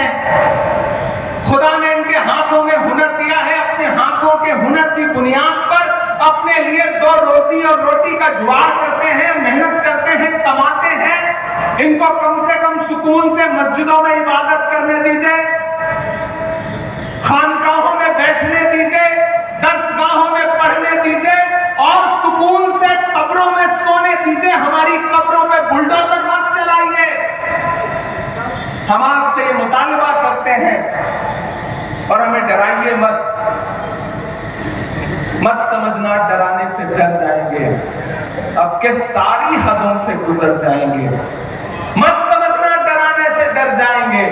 हैं। खुदा ने इनके हाथों में हुनर दिया है, अपने हाथों के हुनर की बुनियाद पर अपने लिए दो रोजी और रोटी का जुगाड़ करते हैं, मेहनत करते हैं, कमाते हैं। इनको कम से कम सुकून से मस्जिदों में इबादत करने दीजिए, खानकाहों में बैठने दीजिए, दर्सगाहों में पढ़ने दीजिए और सुकून से कब्रों में सोने दीजिए। हमारी कब्रों पे बुलडोजर मत चलाइए। हम आपसे ये मुतालबा करते हैं और हमें डराइए मत। मत समझना डराने से डर जाएंगे, अब के सारी हदों से गुजर जाएंगे। मत समझना डराने से डर जाएंगे,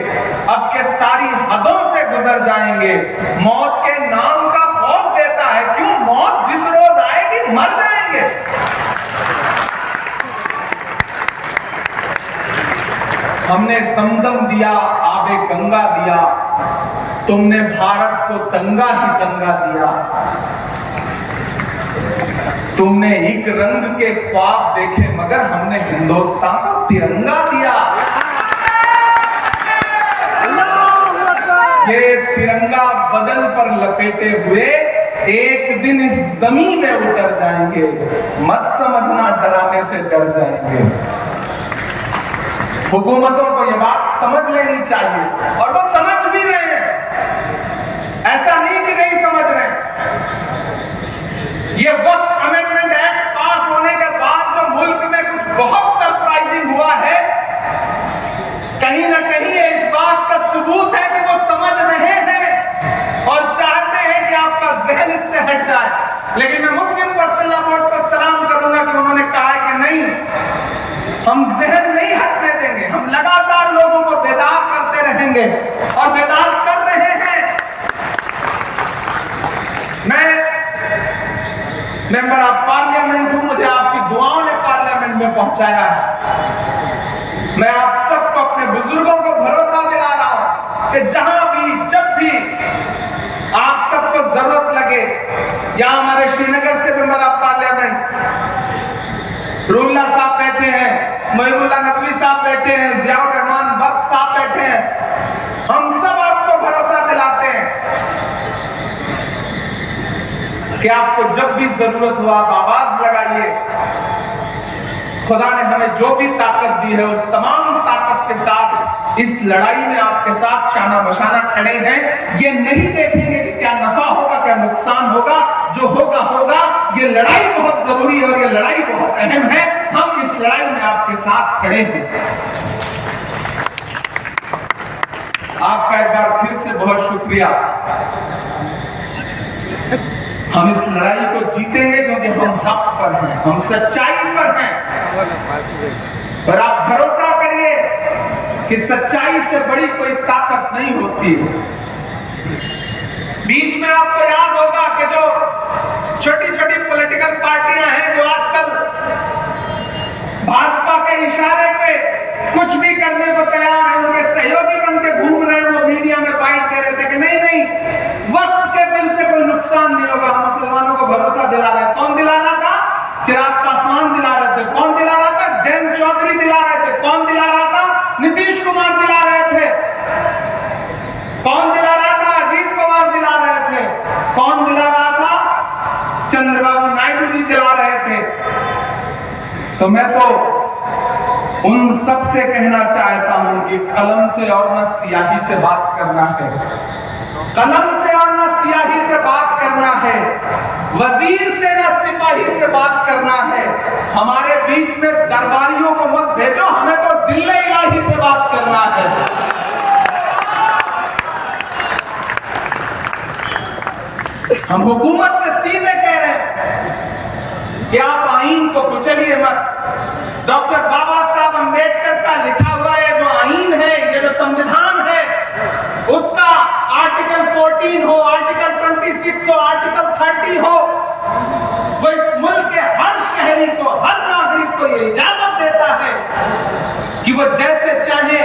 अब के सारी हदों से गुजर जाएंगे। मौत के नाम का खौफ देता है, क्यों? मौत जिस रोज आएगी मर जाएंगे। हमने समझम दिया, आबे गंगा दिया, तुमने भारत को तंगा ही तंगा दिया। तुमने एक रंग के ख्वाब देखे मगर हमने हिंदुस्तान को तिरंगा दिया। ये तिरंगा बदन पर लपेटे हुए एक दिन इस जमीन में उतर जाएंगे। मत समझना डराने से डर जाएंगे। हुकूमतों को यह बात समझ लेनी चाहिए और वो समझ भी रहे हैं, ऐसा नहीं कि नहीं समझ रहे। ये वक्त अमेंडमेंट एक्ट पास होने के बाद जो मुल्क में कुछ बहुत सरप्राइजिंग हुआ है, कहीं ना कहीं ये इस बात का सबूत है कि वो समझ रहे हैं और चाहते हैं कि आपका जहन इससे हट जाए। लेकिन मैं मुस्लिम पर्सनल बोर्ड को सलाम करूंगा कि उन्होंने कहा है कि नहीं, हम जहन नहीं हटने देंगे, हम लगातार लोगों को बेदार करते रहेंगे और बेदार कर रहे हैं। मैं मेंबर ऑफ पार्लियामेंट हूं, मुझे आपकी दुआओं ने पार्लियामेंट में पहुंचाया है। मैं आप सबको, अपने बुजुर्गों को भरोसा दिला रहा हूं कि जहां भी जब भी आप सबको जरूरत लगे, या हमारे श्रीनगर से मेंबर ऑफ पार्लियामेंट रूल्ला साहब बैठे हैं, मोहिबुल्लाह नकवी साहब बैठे हैं, जियाउर रहमान बर्क साहब बैठे हैं, हम सब आपको भरोसा दिलाते हैं कि आपको जब भी जरूरत हो आप आवाज लगाइए। खुदा ने हमें जो भी ताकत दी है उस तमाम ताकत के साथ इस लड़ाई में आपके साथ शाना बशाना खड़े हैं। ये नहीं देखेंगे कि क्या नफा होगा क्या नुकसान होगा, जो होगा होगा। ये लड़ाई बहुत जरूरी है और ये लड़ाई बहुत अहम है। हम इस लड़ाई में आपके साथ खड़े हैं। आपका एक बार फिर से बहुत शुक्रिया। हम इस लड़ाई को जीतेंगे क्योंकि हम हक पर हैं, हम सच्चाई पर हैं। और आप भरोसा करिए कि सच्चाई से बड़ी कोई ताकत नहीं होती। बीच में आपको याद होगा कि जो छोटी छोटी पॉलिटिकल पार्टियां हैं जो आजकल भाजपा के इशारे पे कुछ भी करने को तैयार है, उनके सहयोगी बन के घूम रहे हैं, वो मीडिया में बाइट दे रहे थे कि नहीं नहीं, वक्त के बिल से कोई नुकसान नहीं होगा। हम मुसलमानों को भरोसा दिला रहे हैं। कौन दिला रहा था? चिराग पासवान दिला रहे थे। कौन दिला रहा था? जयंत चौधरी दिला रहे थे। कौन दिला रहा था? नीतीश कुमार दिला रहे थे। कौन दिला रहा था? अजीत पवार दिला रहे थे। कौन दिला रहा था? चंद्रबाबू नायडू जी दिला रहे थे। तो मैं तो उन सब से कहना चाहता हूं कि कलम से और न स्याही से बात करना है, कलम से और न स्याही से बात करना है, वजीर से न सिपाही से बात करना है। हमारे बीच में दरबारियों को मत भेजो, हमें तो जिल्ले इलाही से बात करना है। हम हुकूमत से सीधे कह रहे हैं कि आप आईन को कुचलिए मत। डॉक्टर बाबा साहब अम्बेडकर का लिखा हुआ ये जो आईन है, ये जो संविधान है, उसका आर्टिकल 14 हो, आर्टिकल 26 हो, आर्टिकल 30 हो, वो इस मुल्क के हर शहरी को, हर नागरिक को ये इजाजत देता है कि वो जैसे चाहे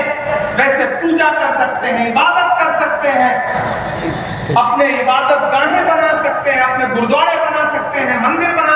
वैसे पूजा कर सकते हैं, इबादत कर सकते हैं, अपने इबादत गाहें बना सकते हैं, अपने गुरुद्वारे बना सकते हैं, मंदिर बना